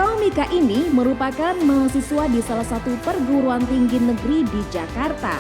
Komika ini merupakan mahasiswa di salah satu perguruan tinggi negeri di Jakarta.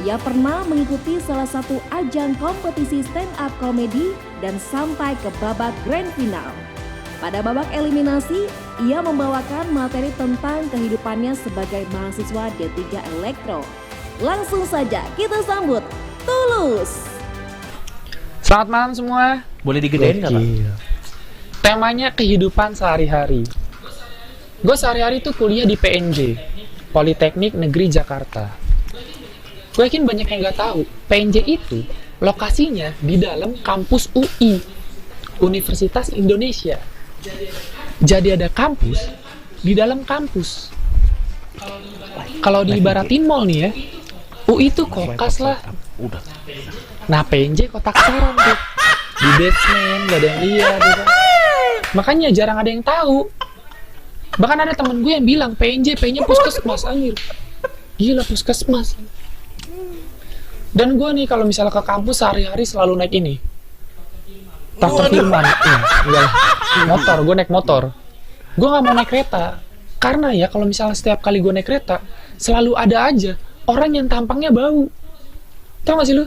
Ia pernah mengikuti salah satu ajang kompetisi stand up comedy dan sampai ke babak grand final. Pada babak eliminasi, ia membawakan materi tentang kehidupannya sebagai mahasiswa D3 Elektro. Langsung saja kita sambut Tulus. Selamat malam semua. Boleh digedein nggak, Pak? Temanya kehidupan sehari-hari. Gue sehari-hari tuh kuliah di PNJ, Politeknik Negeri Jakarta. Gue yakin banyak yang nggak tahu, PNJ itu lokasinya di dalam kampus UI, Universitas Indonesia. Jadi ada kampus di dalam kampus. Kalau diibaratin mall nih ya, UI itu kokas lah. Nah PNJ kotak sarang tuh, di basement gak ada yang lihat gitu. Makanya jarang ada yang tahu. Bahkan ada temen gue yang bilang PNJ puskesmas anjir. Gila puskesmas. Dan gue nih kalau misalnya ke kampus sehari-hari selalu naik ini Traktor Firman. Motor, gue naik motor. Gue gak mau naik kereta. Karena ya kalau misalnya setiap kali gue naik kereta selalu ada aja orang yang tampangnya bau. Tau gak sih lu?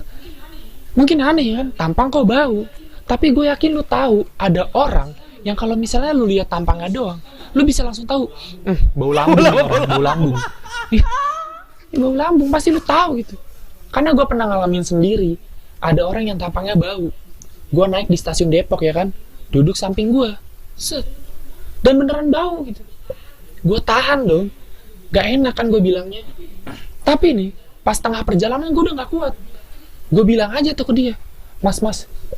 Mungkin aneh kan, tampang kok bau. Tapi gue yakin lu tahu ada orang yang kalau misalnya lu lihat tampangnya doang, lu bisa langsung tahu, bau lambung, bau lambung. Bau lambung pasti lu tahu gitu. Karena gue pernah ngalamin sendiri, ada orang yang tampangnya bau. Gue naik di stasiun Depok ya kan, duduk samping gue, set, dan beneran bau gitu. Gue tahan dong, gak enak kan gue bilangnya. Tapi nih, pas tengah perjalanan gue udah gak kuat. Gue bilang aja tuh ke dia, mas,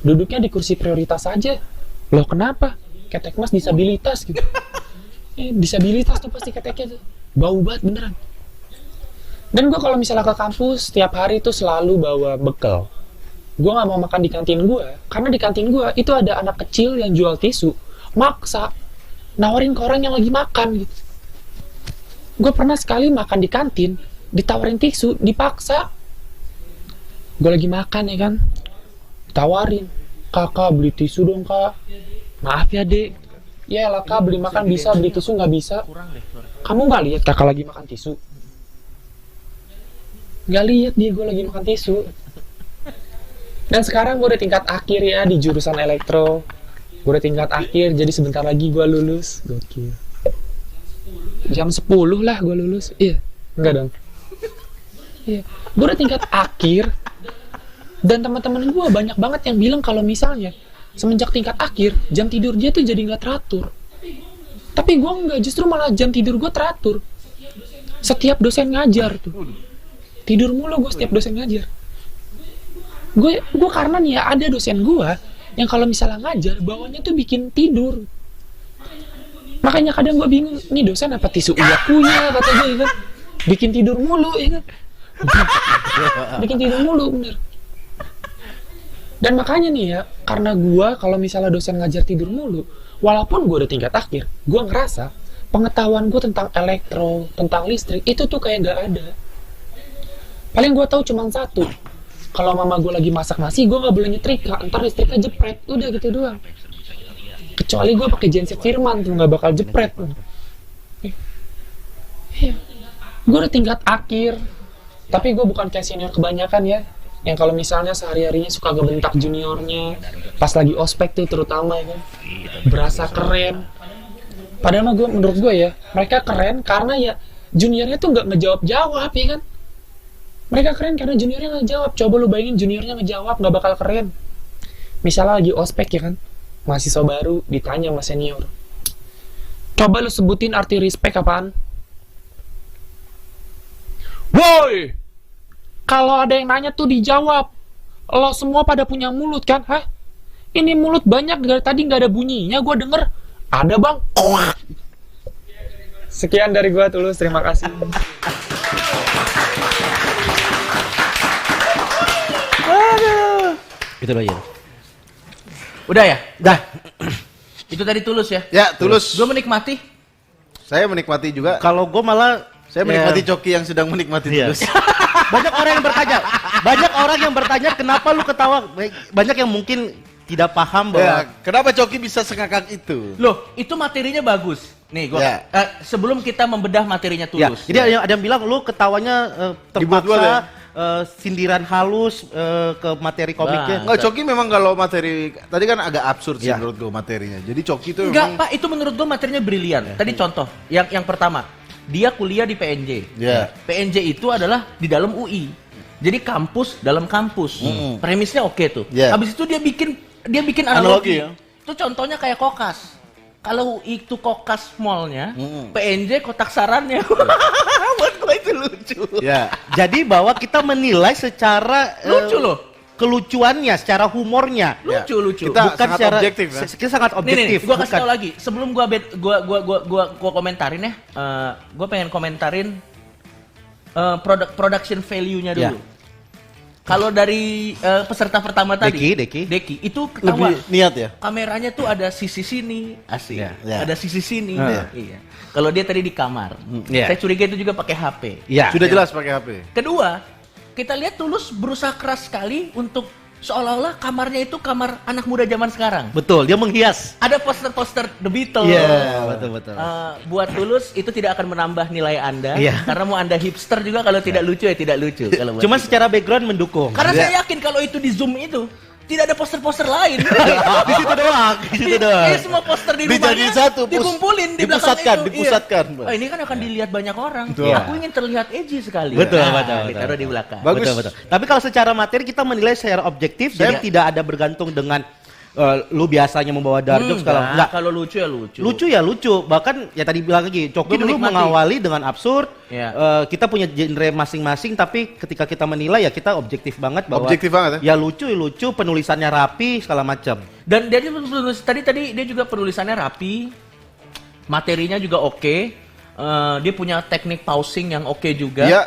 duduknya di kursi prioritas aja. Loh kenapa? Ketek mas disabilitas gitu. Disabilitas tuh pasti keteknya tuh, bau banget beneran. Dan gue kalau misalnya ke kampus setiap hari tuh selalu bawa bekal. Gue nggak mau makan di kantin gue, karena di kantin gue itu ada anak kecil yang jual tisu, maksa nawarin ke orang yang lagi makan gitu. Gue pernah sekali makan di kantin, ditawarin tisu, dipaksa. Gue lagi makan ya kan, tawarin, kakak beli tisu dong kak. Maaf ya dek, ya lah kak beli makan bisa, beli tisu nggak bisa. Kamu nggak lihat kakak lagi makan tisu? Nggak lihat dia gue lagi makan tisu. Dan sekarang gue udah tingkat akhir ya di jurusan elektro. Gue udah tingkat akhir, jadi sebentar lagi gue lulus. Gokil. Jam 10 lah gue lulus. Iya, enggak dong. Iya, gue udah tingkat akhir. Dan teman-teman gue banyak banget yang bilang kalau misalnya semenjak tingkat akhir, jam tidur dia tuh jadi nggak teratur. Tapi gue nggak, justru malah jam tidur gue teratur. Setiap dosen ngajar tuh, tidur mulu gue setiap dosen ngajar. Gue karena nih ya ada dosen gue yang kalau misalnya ngajar bawahnya tuh bikin tidur. Makanya kadang gue bingung, nih dosen apa tisu uyak punya kata gue ya kan. Bikin tidur mulu ya kan. Bikin tidur mulu bener. Dan makanya nih ya, karena gue kalau misalnya dosen ngajar tidur mulu, walaupun gue udah tingkat akhir, gue ngerasa pengetahuan gue tentang elektro, tentang listrik itu tuh kayak gak ada. Paling gue tahu cuma satu, kalau mama gue lagi masak nasi, gue nggak boleh nyetrika, ntar listriknya jepret, udah gitu doang. Kecuali gue pakai genset Firman tuh nggak bakal jepret. Gue udah tingkat akhir, tapi gue bukan kayak senior kebanyakan ya, yang kalau misalnya sehari-harinya suka ngebentak juniornya, pas lagi ospek tuh terutama ya kan, berasa keren. Padahal mah menurut gue ya, mereka keren karena ya juniornya tuh nggak ngejawab ya kan. Mereka keren karena juniornya nggak jawab. Coba lu bayangin juniornya ngejawab, nggak bakal keren. Misalnya lagi ospek ya kan, mahasiswa baru ditanya sama senior, coba lu sebutin arti respect apaan? Woi, kalau ada yang nanya tuh dijawab. Lo semua pada punya mulut kan? Hah? Ini mulut banyak dari tadi nggak ada bunyinya, gue denger. Ada bang. Sekian dari gue Tulus, terima kasih. Itu aja. Udah ya? Udah. Itu tadi Tulus ya? Ya, Tulus. Gue menikmati. Saya menikmati juga. Kalau gue malah Saya menikmati Coki yang sedang menikmati Tulus. banyak orang yang bertanya kenapa lu ketawa. Banyak yang mungkin tidak paham bahwa Ya, kenapa Coki bisa sengakak itu? Loh, itu materinya bagus. Nih gua Ya. sebelum kita membedah materinya Ya, Tulus. jadi ada yang bilang lu ketawanya Dibuat-buat terpaksa, sindiran halus ke materi komiknya. Bang. Enggak, Coki memang kalau materi tadi kan agak absurd sih Ya. menurut gue materinya. Jadi Coki itu Enggak, memang Pak, itu menurut gua materinya brilian. Tadi contoh, yang pertama, dia kuliah di PNJ. Ya. PNJ itu adalah di dalam UI. Jadi kampus dalam kampus. Premisnya oke tuh. Ya. Habis itu dia bikin Analogi analogi. ya. Itu contohnya kayak Kokas. Kalau UI itu Kokas mallnya, PNJ kotak sarannya. Buat gua itu lucu. ya. Jadi bahwa kita menilai secara Lucu loh. kelucuannya, secara humornya. Lucu. Kita sangat objektif, ya? Kita sangat objektif. Nih, gua kasih bukan. tau lagi. Sebelum gua komentarin ya, gua pengen komentarin production value-nya Ya. dulu. Kalau dari peserta pertama tadi, Deki. itu ketawa. Lebih niat ya. Kameranya tuh ada sisi sini, asik. Ya. Ada sisi sini. Ya. Iya. Kalau dia tadi di kamar, Ya. saya curiga itu juga pakai HP. Ya. Sudah jelas pakai HP. Kedua, kita lihat Tulus berusaha keras sekali untuk seolah-olah kamarnya itu kamar anak muda zaman sekarang. Betul, dia menghias. Ada poster-poster The Beatles. Iya, betul. Buat Tulus itu tidak akan menambah nilai Anda Iya. karena mau Anda hipster juga kalau tidak lucu ya tidak lucu kalau buat Cuma itu. secara background mendukung. Karena Iya. saya yakin kalau itu di Zoom itu tidak ada poster-poster lain. Di situ doang, di situ doang. Ini semua poster di rumahnya Dijadiin satu, dikumpulin di belakang dipusatkan, itu. dipusatkan, Iya. Pak. Oh, ini kan akan dilihat banyak orang. Betul. Aku ingin terlihat edgy sekali. Betul, Nah, betul. ditaruh di belakang. Bagus. Betul. Tapi kalau secara materi kita menilai secara objektif, jadi tidak ada bergantung dengan lu biasanya membawa dark jokes kalau enggak. Kalau lucu ya lucu. Lucu ya lucu, bahkan ya tadi bilang lagi, Coki Gua dulu menikmati. mengawali dengan absurd. Ya. Kita punya genre masing-masing, tapi ketika kita menilai ya kita objektif banget bahwa Objektif banget ya lucu, penulisannya rapi segala macam. Dan dia juga tadi dia juga penulisannya rapi, materinya juga oke. Dia punya teknik pausing yang oke juga. Ya.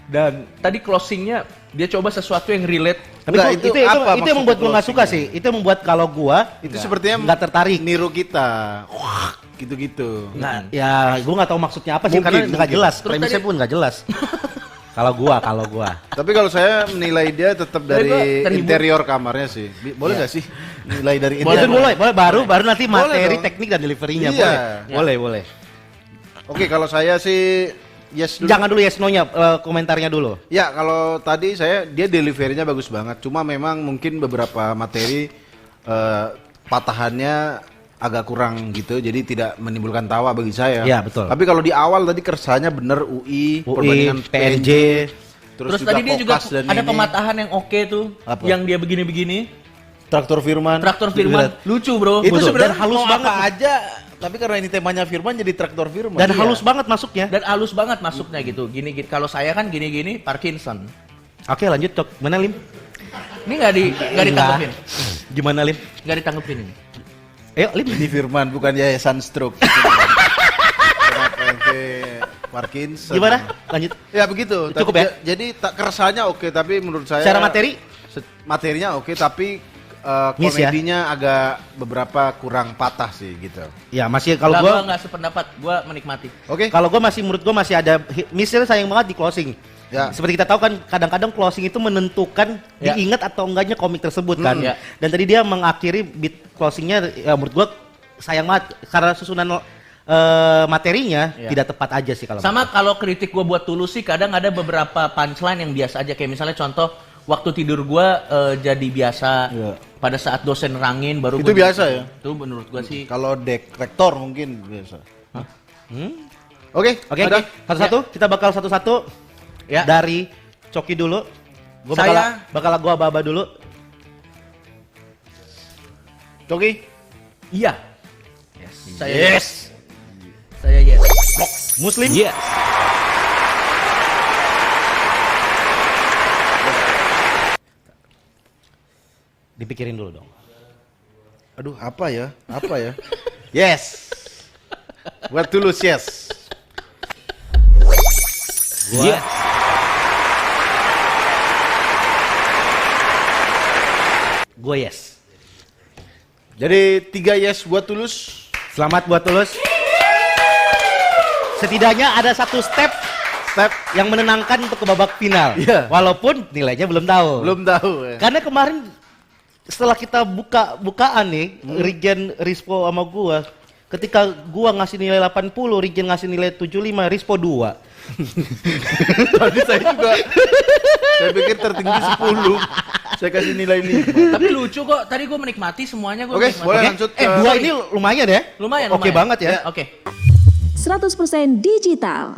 Dan tadi closingnya dia coba sesuatu yang relate. Tapi Enggak, itu itu apa yang membuat gua nggak suka sih. Itu yang membuat kalau gua Itu sepertinya nggak tertarik. niru kita. Wah, gitu-gitu. Nah, Ya, gua nggak tahu maksudnya apa sih Mungkin, karena nggak mungkin. jelas. Terus Premisnya tadi- pun nggak jelas. Kalau gua. Tapi kalau saya menilai dia tetap Tapi dari gua terhibur. interior kamarnya sih. Boleh nggak sih nilai dari Boleh, interior? baru nanti Boleh materi, dong. teknik dan deliverynya Iya. boleh. Oke, kalau saya sih yes dulu. Jangan dulu yes no-nya, komentarnya dulu. Ya, kalau tadi dia deliverynya bagus banget. Cuma memang mungkin beberapa materi patahannya agak kurang gitu. Jadi tidak menimbulkan tawa bagi saya. Ya, betul. Tapi kalau di awal tadi kersanya bener UI, perbandingan PNJ. terus tadi dia juga Kokas dan ada ini. pematahan yang oke tuh, Apa? yang dia begini-begini. Traktor Firman. Traktor Firman lucu bro. Itu Betul. sebenarnya Dan halus mau banget. apa aja. Tapi karena ini temanya Firman jadi Traktor Firman. Dan Iya. halus banget masuknya. Dan halus banget masuknya gitu. Gini. Kalau saya kan gini Parkinson. Oke, lanjut, Cok. Mana Lim? Ini nggak ditanggepin. Gimana Lim? Nggak ditanggepin ini. Ayo Lim. Ini Firman bukan Yayasan Stroke. Kenapa ente Parkinson? Gimana? Lanjut. Ya begitu. Cukup Tapi ya? Jadi kersanya oke, tapi menurut saya Secara materi? materinya oke, tapi Miss ya? komedinya agak beberapa kurang patah sih gitu. Ya, masih kalau Gua gua nggak sependapat. Gua menikmati. Oke. kalau gua masih menurut gua masih ada misalnya sayang banget di closing. Ya. Seperti kita tahu kan kadang-kadang closing itu menentukan Ya. diingat atau enggaknya komik tersebut kan. Ya. Dan tadi dia mengakhiri beat closingnya ya menurut gua sayang banget karena susunan materinya Ya. tidak tepat aja sih kalau Sama kalau kritik gua buat Tulus sih kadang ada beberapa punchline yang biasa aja, kayak misalnya contoh waktu tidur gua jadi biasa Iya. pada saat dosen nerangin baru Itu gua- biasa ya? Itu menurut gua sih. Kalau dek rektor mungkin biasa. Hmm? Oke, Oke, ada? satu-satu kita bakal satu-satu Ya. dari Coki dulu. Gua Saya- bakal gua aba-aba dulu. Coki. Iya. Saya Saya yes. Muslim? Yes. Dipikirin dulu dong. Aduh, apa ya? Apa ya? Yes. Buat Tulus, yes. Yes. Gue yes. Jadi 3 yes buat Tulus. Selamat buat Tulus. Setidaknya ada satu step yang menenangkan untuk ke babak final. Iya. Walaupun nilainya belum tahu. Belum tahu ya. Karena kemarin setelah kita bukaan nih, Regen, Rispo sama gua, Ketika gua ngasih nilai 80, Rigen ngasih nilai 75, Rispo 2. Tadi saya juga, saya pikir tertinggi 10. Saya kasih nilai 5. Tapi lucu kok. Tadi gue menikmati semuanya. Gua Oke, menikmati. boleh Oke? lanjut. Dua ini lumayan ya? Lumayan. Oke banget ya. Oke. 100% digital.